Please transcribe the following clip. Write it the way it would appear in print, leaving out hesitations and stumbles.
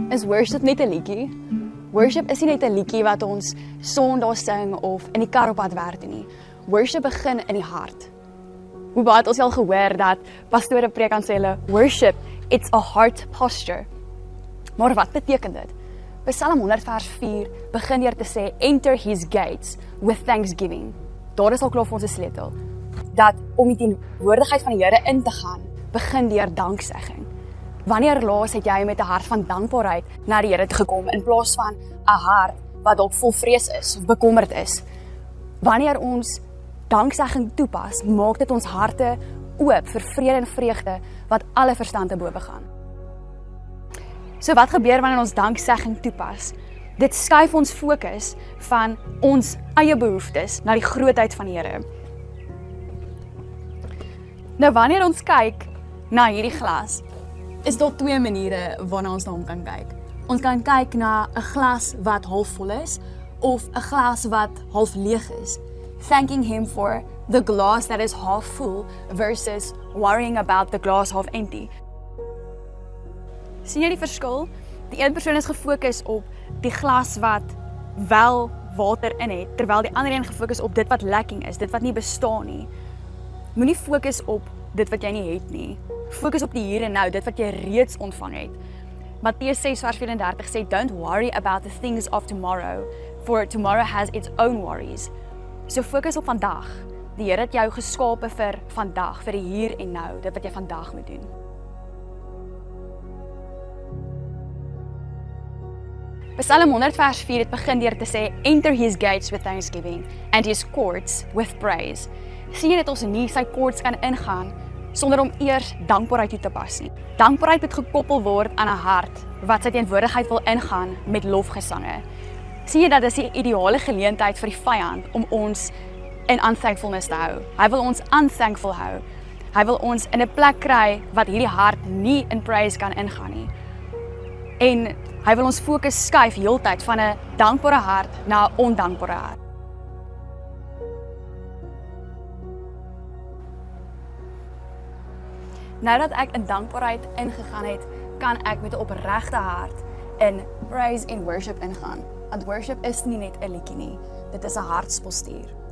Is worship net 'n liedjie? Worship is nie net 'n liedjie wat ons Sondag sing of in die kar op pad werk doen nie. Worship begin in die hart. Hoe baie het ons al gehoor dat pastore preek aan sê hulle, worship, it's a heart posture. Maar wat beteken dit? Psalm 100 vers 4 begin deur te sê, enter his gates with thanksgiving. Daar is al klaar vir ons 'n sleutel. Dat om die teenwoordigheid van die Here in te gaan, begin deur danksegging. Wanneer laas het jy met 'n hart van dankbaarheid na die Here toe gekom in plaas van 'n hart wat dalk vol vrees is of bekommerd is? Wanneer ons danksegging toepas, maak dit ons harte oop vir vrede en vreugde wat alle verstand te bowe gaan. So wat gebeur wanneer ons danksegging toepas? Dit skuif ons fokus van ons eie behoeftes na die grootheid van die Here. Nou wanneer ons kyk na hierdie glas, is daar twee maniere waarna ons na hom kan kyk. Ons kan kyk na 'n glas wat halfvol is of 'n glas wat half leeg is. Thanking him for the glass that is half full versus worrying about the glass half empty. Sien jy die verskil? Die een persoon is gefokus op die glas wat wel water in het, terwyl die ander een gefokus op dit wat lacking is, dit wat nie bestaan nie. Moenie fokus op dit wat jy nie het nie. Fokus op die hier en nou, dit wat jy reeds ontvang het. Matteus 6 vers 34 sê, don't worry about the things of tomorrow, for tomorrow has its own worries. So fokus op vandag. Die Here het jou geskape vir vandag, vir die hier en nou, dit wat jy vandag moet doen. Psalm 100 vers 4 het begin deur te sê, enter his gates with thanksgiving and his courts with praise. Sien jy dat ons nie sy courts kan ingaan sonder om eers dankbaarheid toe te pas nie. Dankbaarheid moet gekoppel word aan 'n hart wat sy teenwoordigheid wil ingaan met lofgesange. Sien jy dat dis die ideale geleentheid vir die vyand om ons in unthankfulness te hou. Hy wil ons unthankful hou. Hy wil ons in 'n plek kry wat hierdie hart nie in praise kan ingaan nie. En hy wil ons fokus skuif heeltyd van 'n dankbare hart na 'n ondankbare hart. Nou dat ek in dankbaarheid ingegaan het, kan ek met 'n opregte hart in praise en worship ingaan. Want worship is nie net 'n liedjie nie, dit is 'n hartspostuur.